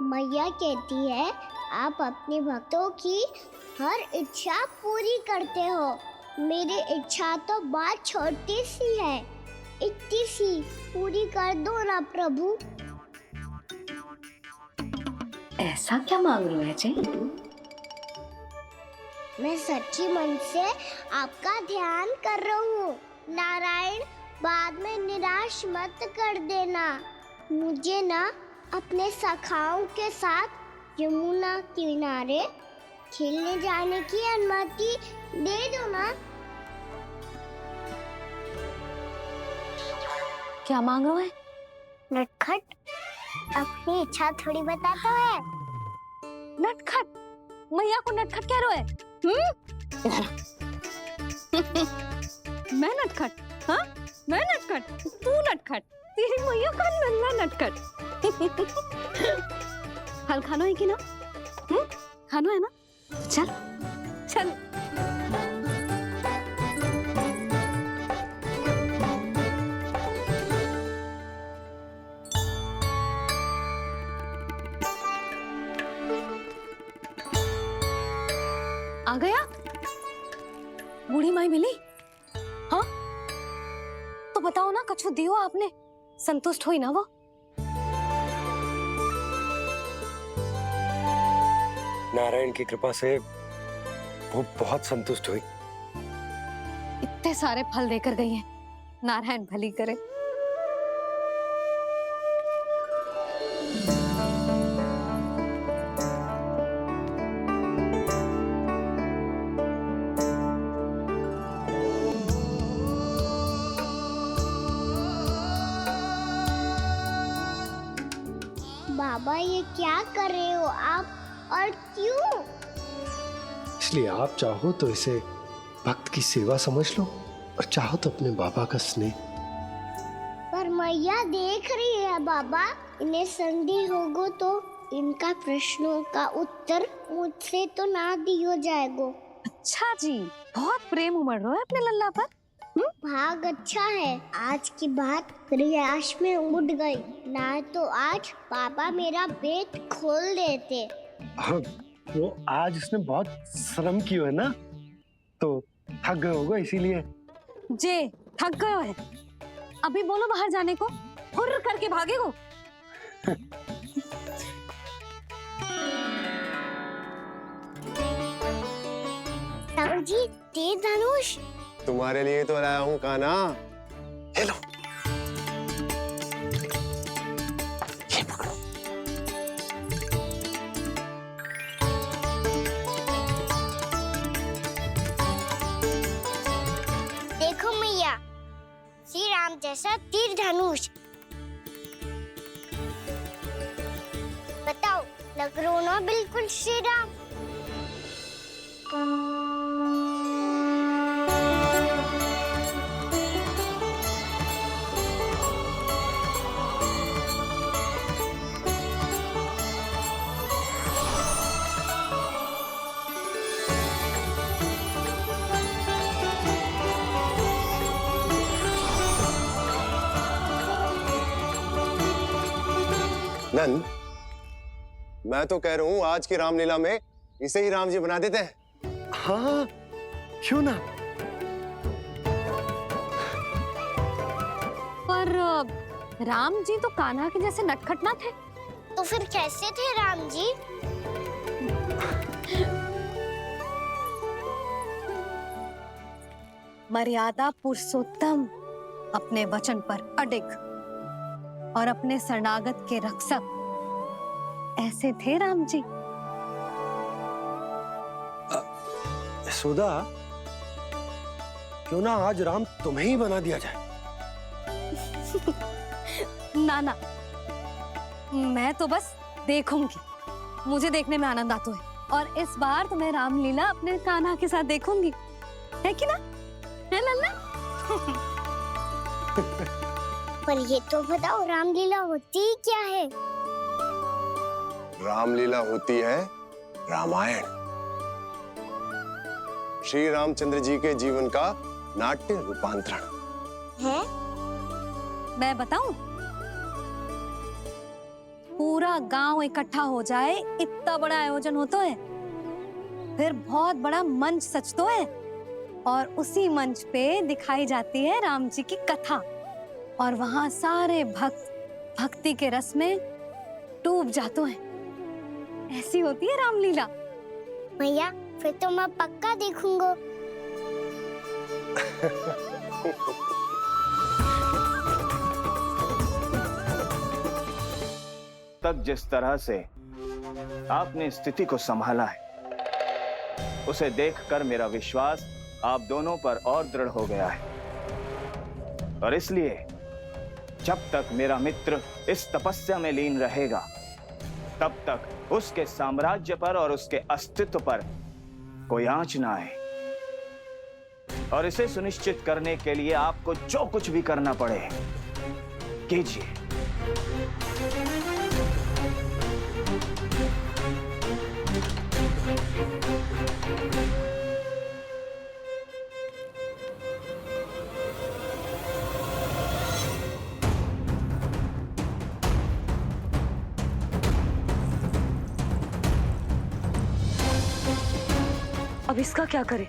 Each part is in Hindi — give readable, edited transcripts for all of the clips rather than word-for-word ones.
मैया कहती है आप अपने भक्तों की हर इच्छा पूरी करते हो। मेरी इच्छा तो बहुत छोटी सी है, इतनी सी पूरी कर दो ना प्रभु। ऐसा क्या मांग रहे हो जी? मैं सच्ची मन से आपका ध्यान कर रहा हूँ। नारायण, बाद में निराश मत कर देना। मुझे ना अपने सखाओं के साथ यमुना किनारे खेलने जाने की अनुमति दे दो ना। क्या मांग रहे हो? नटखट अपनी इच्छा थोड़ी बताता है। नटखट? मैया को नटखट कह रहे हो? मैं नटखट? हाँ, मैं नटखट, तू नटखट, तेरी मैया का नन्ना नटखट। हल खानो है कि ना? खानो है ना? चल चल। आ गया? बूढ़ी माई मिली? हाँ, तो बताओ ना, कछु दियो आपने, संतुष्ट हुई ना वो? नारायण की कृपा से वो बहुत संतुष्ट हुई। इतने सारे फल देकर गई हैं, नारायण भली करे। बाबा ये क्या कर रहे हो आप, और क्यों? इसलिए आप चाहो तो इसे भक्त की सेवा समझ लो, और चाहो तो अपने बाबा का स्नेह। पर मैया देख रही है बाबा, इन्हें संदेह होगो तो इनका प्रश्नों का उत्तर मुझसे तो ना दियो जाएगो। अच्छा जी, बहुत प्रेम उमड़ रहा है अपने लल्ला पर। भाग अच्छा है, आज की बात प्रयास में उड़ गई, ना तो आज पापा मेरा पेट खोल देते। हाँ, वो आज उसने बहुत श्रम किया है ना, तो थक गए होगा इसीलिए। जे थक गए है, अभी बोलो बाहर जाने को, हुर्र करके भागेगो। ताऊ जी, तीर धनुष तुम्हारे लिए तो लाया हूँ कान्हा। ले लो। ये पकड़ो। देखो मैया, श्री राम जैसा तीर धनुष। बताओ, लग रहा हो ना बिल्कुल श्री राम? नंद, मैं तो कह रहा हूँ आज की रामलीला में इसे ही राम जी बना देते हैं। हाँ, क्यों ना। पर राम जी तो कान्हा के जैसे नटखट ना थे। तो फिर कैसे थे राम जी? मर्यादा पुरुषोत्तम, अपने वचन पर अडिग और अपने शरणागत के रक्षक, ऐसे थे राम जी। यशोदा, क्यों ना आज राम तुम्हें ही बना दिया जाए। ना ना, मैं तो बस देखूंगी, मुझे देखने में आनंद आता है, और इस बार तो मैं रामलीला अपने कान्हा के साथ देखूंगी, है कि ना? है लल्ला? पर ये तो बताओ, रामलीला होती क्या है? रामलीला होती है रामायण। श्री रामचंद्र जी के जीवन का नाट्य रूपांतरण है। मैं बताऊं? पूरा गांव इकट्ठा हो जाए, इतना बड़ा आयोजन होता है, फिर बहुत बड़ा मंच सजतो है और उसी मंच पे दिखाई जाती है राम जी की कथा और वहां सारे भक्त भक्ति के रस में डूब जाते हैं। ऐसी होती है रामलीला। भैया फिर तो मैं पक्का देखूंगा। तक जिस तरह से आपने स्थिति को संभाला है, उसे देखकर मेरा विश्वास आप दोनों पर और दृढ़ हो गया है। और इसलिए जब तक मेरा मित्र इस तपस्या में लीन रहेगा, तब तक उसके साम्राज्य पर और उसके अस्तित्व पर कोई आंच ना आए। और इसे सुनिश्चित करने के लिए आपको जो कुछ भी करना पड़े कीजिए। अब इसका क्या करें?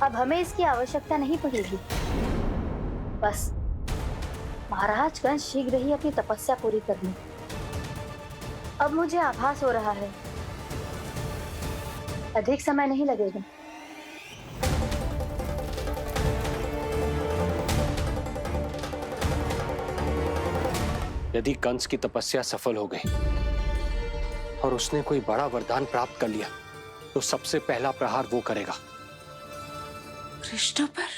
अब हमें इसकी आवश्यकता नहीं पड़ेगी। बस महाराजगण शीघ्र ही अपनी तपस्या पूरी कर लें। अब मुझे आभास हो रहा है अधिक समय नहीं लगेगा। यदि कंस की तपस्या सफल हो गई और उसने कोई बड़ा वरदान प्राप्त कर लिया, तो सबसे पहला प्रहार वो करेगा। कृष्ण पर,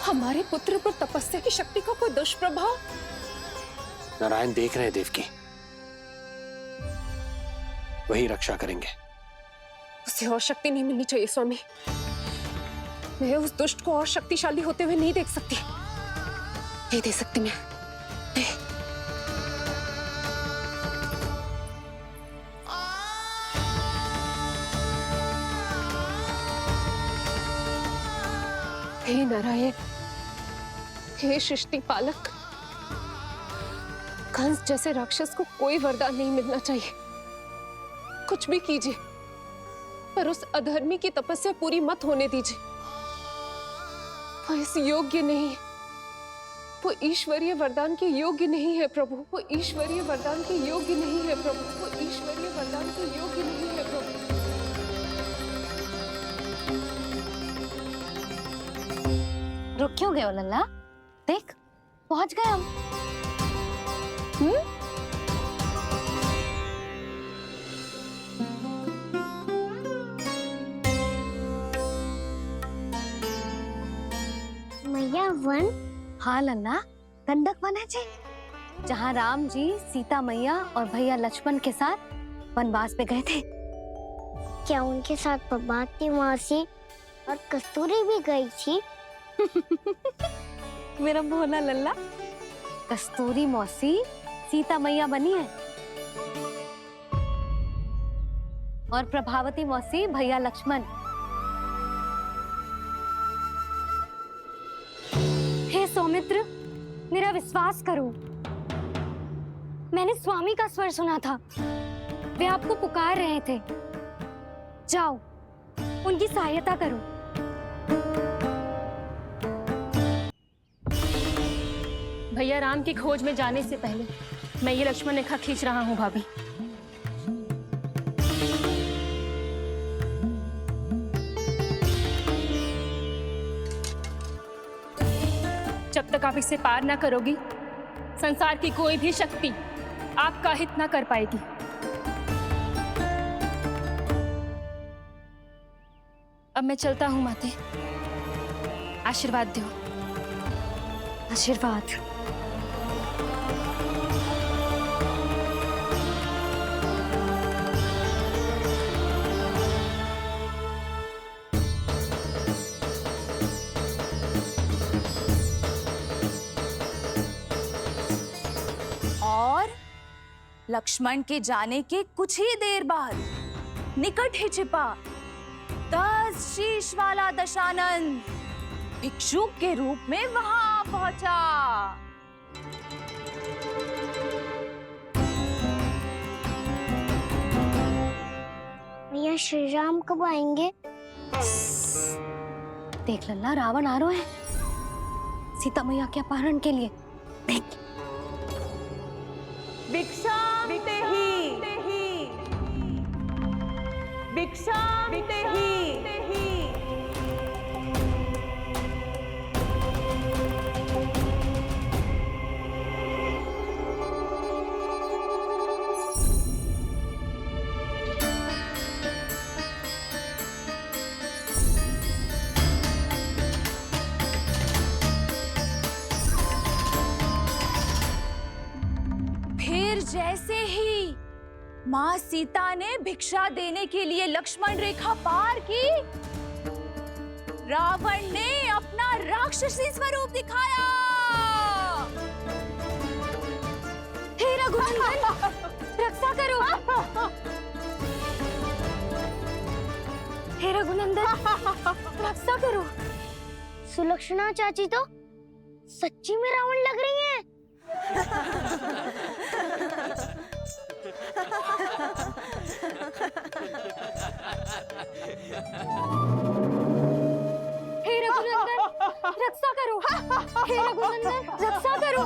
हमारे पुत्र पर तपस्या की शक्ति का कोई दुष्प्रभाव? नारायण देख रहे हैं देवकी, वही रक्षा करेंगे। उसे और शक्ति नहीं मिलनी चाहिए स्वामी। मैं उस दुष्ट को और शक्तिशाली होते हुए नहीं देख सकती, नहीं दे सकती मैं। नहीं। हे नारायण, हे सृष्टि पालक, कंस जैसे राक्षस को कोई वरदान नहीं मिलना चाहिए। कुछ भी कीजिए, पर उस अधर्मी की तपस्या पूरी मत होने दीजिए। वो इस योग्य नहीं है, वो ईश्वरीय वरदान के योग्य नहीं है प्रभु। वो ईश्वरीय वरदान के योग्य नहीं है प्रभु। वो ईश्वरीय वरदान के योग्य नहीं है प्रभु। रुक क्यों गए हो लल्ला? देख, पहुंच गए हम। मैया वन? हाँ लल्ला, गंडक वन है जी, जहाँ राम जी सीता मैया और भैया लक्ष्मण के साथ वनवास पे गए थे। क्या उनके साथ पद्मावती मौसी और कस्तूरी भी गई थी? मेरा भोला लल्ला, कस्तूरी मौसी सीता मैया बनी है और प्रभावती मौसी भैया लक्ष्मण। हे सौमित्र, मेरा विश्वास करो, मैंने स्वामी का स्वर सुना था। वे आपको पुकार रहे थे। जाओ, उनकी सहायता करो। भैया राम की खोज में जाने से पहले मैं ये लक्ष्मण रेखा खींच रहा हूँ भाभी। जब तक आप इसे पार ना करोगी, संसार की कोई भी शक्ति आपका हित ना कर पाएगी। अब मैं चलता हूँ माते, आशीर्वाद दो। आशीर्वाद। और लक्ष्मण के जाने के कुछ ही देर बाद निकट ही छिपा 10 शीश वाला दशानन भिक्षुक के रूप में वहां पहुंचा। श्री राम कब आएंगे? देख लल्ला, रावण आ रहा है सीता मैया के अपहरण के लिए। देख। भिक्षा देहि, भिक्षा देहि। फिर जैसे ही माँ सीता ने भिक्षा देने के लिए लक्ष्मण रेखा पार की, रावण ने अपना राक्षसी स्वरूप दिखाया। हे रघुनंदन, रक्षा करो। हे रघुनंदन, रक्षा करो। सुलक्षणा चाची तो सच्ची में रावण लग रही हैं। हे रघुनंदन, रक्षा करो। हे रघुनंदन, रक्षा करो।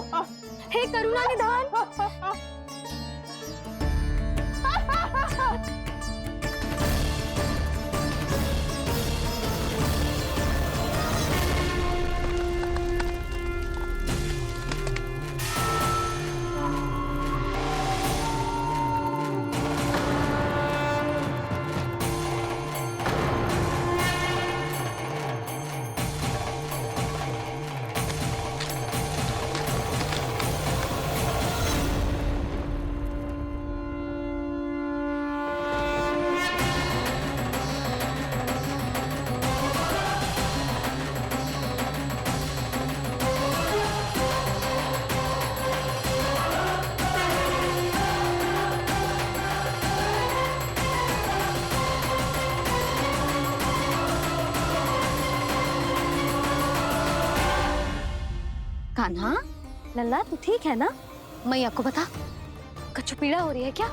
हे करुणा निधान। कान्हा, लल्ला तू ठीक है ना? मैया को बता, कछु पीड़ा हो रही है क्या?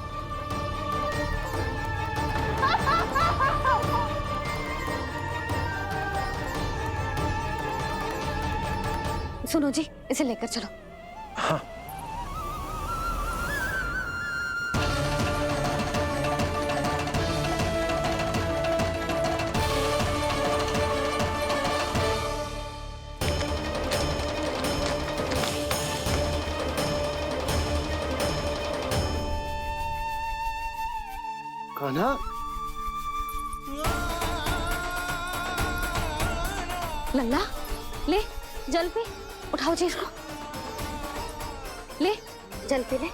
सुनो जी, इसे लेकर चलो। हाँ। कान्हा, लल्ला ले जल पी, उठाओ जी इसको, ले जल पी ले।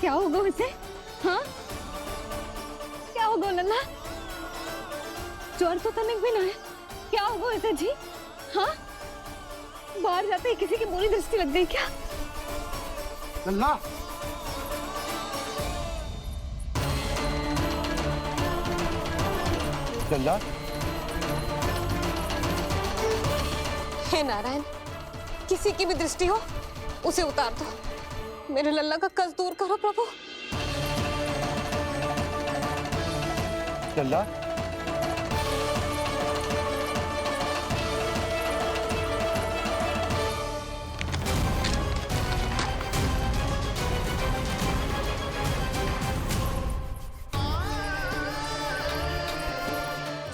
क्या होगा इसे? हाँ, क्या होगा लल्ला? ज्वर तो तनिक भी ना है, क्या होगा इसे जी? हाँ, बाहर जाते ही किसी की बुरी दृष्टि लग गई क्या? लल्ला, लल्ला, हे नारायण, किसी की भी दृष्टि हो उसे उतार दो। मेरे लल्ला का कष्ट दूर करो प्रभु। लल्ला,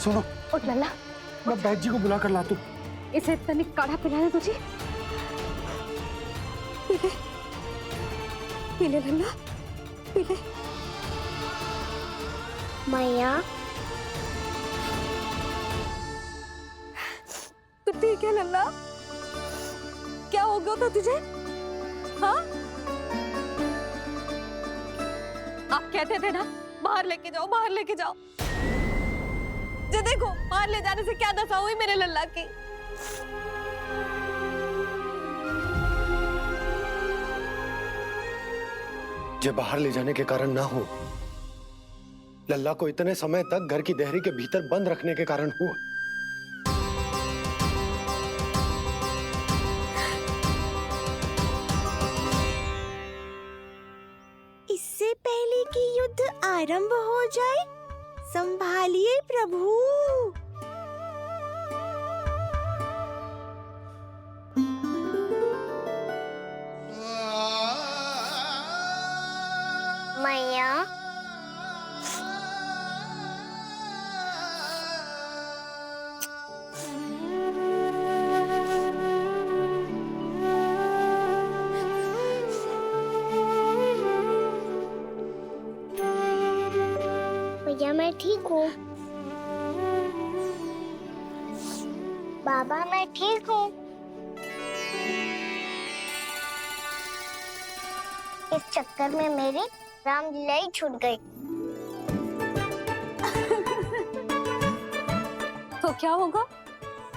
सुनो, उठ लल्ला, मैं बैद जी को बुला कर लाता हूँ। इसे तनिक काढ़ा पिलाना तुझे। पी ले, पी ले लल्ला, पी ले। मैया, तू ठीक है लल्ला? क्या हो गया था तुझे? हाँ? आप कहते थे ना, बाहर लेके जाओ, बाहर लेके जाओ। जे देखो, बाहर ले जाने से क्या दशा हुई मेरे लल्ला की। जो बाहर ले जाने के कारण ना हो, लल्ला को इतने समय तक घर की देहरी के भीतर बंद रखने के कारण हुआ। इससे पहले है कि युद्ध आरंभ हो जाए। संभालिए प्रभु। मैया, भैया मैं ठीक हूँ। बाबा मैं ठीक हूँ। इस चक्कर में मेरी रामलीला ही छूट गई। तो क्या होगा?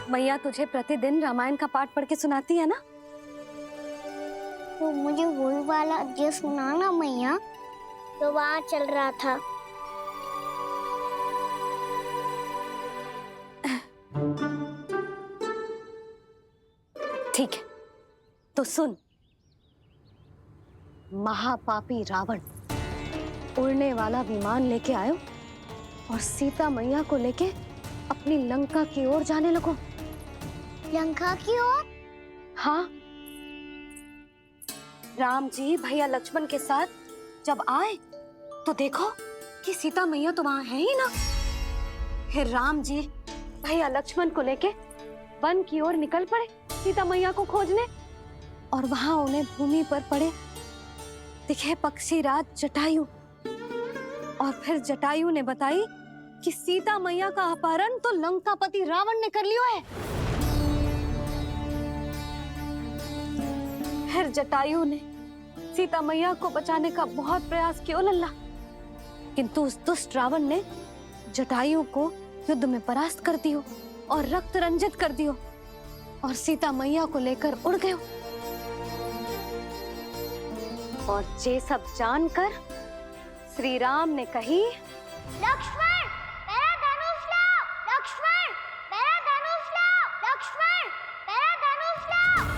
मैया तुझे प्रतिदिन रामायण का पाठ पढ़ के सुनाती है ना? तो मुझे वही वाला जो सुनाना मैया, तो वहाँ चल रहा था। ठीक है, तो सुन। महापापी रावण उड़ने वाला विमान लेके आयो और सीता मैया को लेके अपनी लंका की ओर जाने लगो। लंका की ओर? हाँ, राम जी भैया लक्ष्मण के साथ जब आए तो देखो कि सीता मैया तो वहां है ही ना। फिर राम जी भैया लक्ष्मण को लेके वन की ओर निकल पड़े सीता मैया को खोजने, और वहां उन्हें भूमि पर पड़े दिखे पक्षीराज जटायु। और फिर जटायु ने बताई कि सीता मैया का अपहरण तो लंकापति रावण ने कर लियो है। फिर जटायु ने सीता मैया को बचाने का बहुत प्रयास किया लल्ला, किंतु उस दुष्ट रावण ने जटायु को युद्ध में परास्त कर दियो और रक्त रंजित कर दियो और सीता मैया को लेकर उड़ गयो। और ये सब जानकर श्री राम ने कही, लक्ष्मण मेरा धनुष लाओ, लक्ष्मण मेरा धनुष लाओ, लक्ष्मण मेरा धनुष लाओ।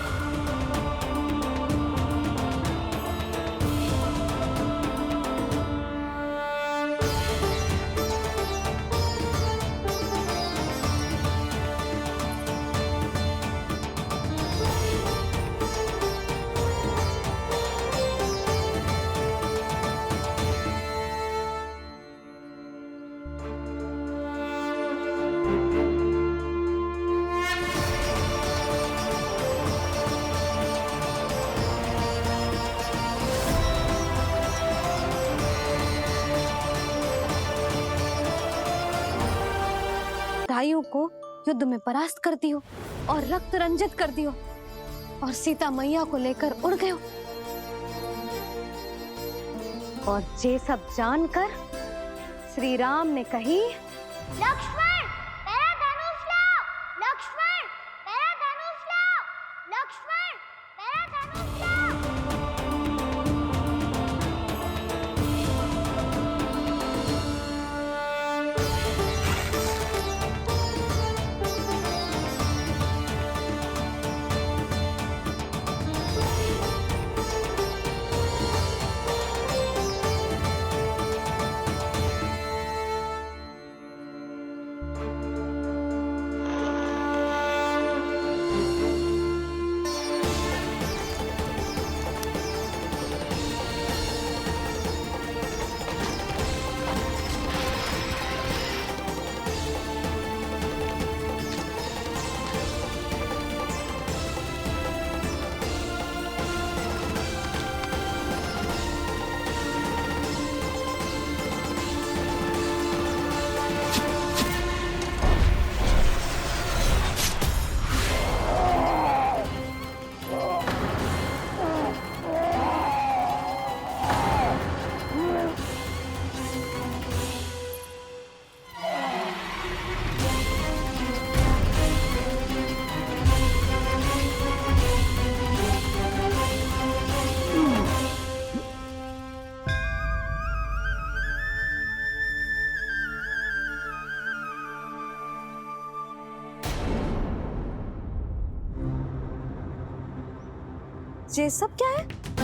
जटायु को युद्ध में परास्त कर दियो और रक्त रंजित कर दियो और सीता मैया को लेकर उड़ गयो। और ये सब जानकर श्री राम ने कही, लक्ष्मण मेरा धनुष लाओ, लक्ष्मण मेरा धनुष लाओ, लक्ष्मण मेरा धनुष लाओ। ये सब क्या है?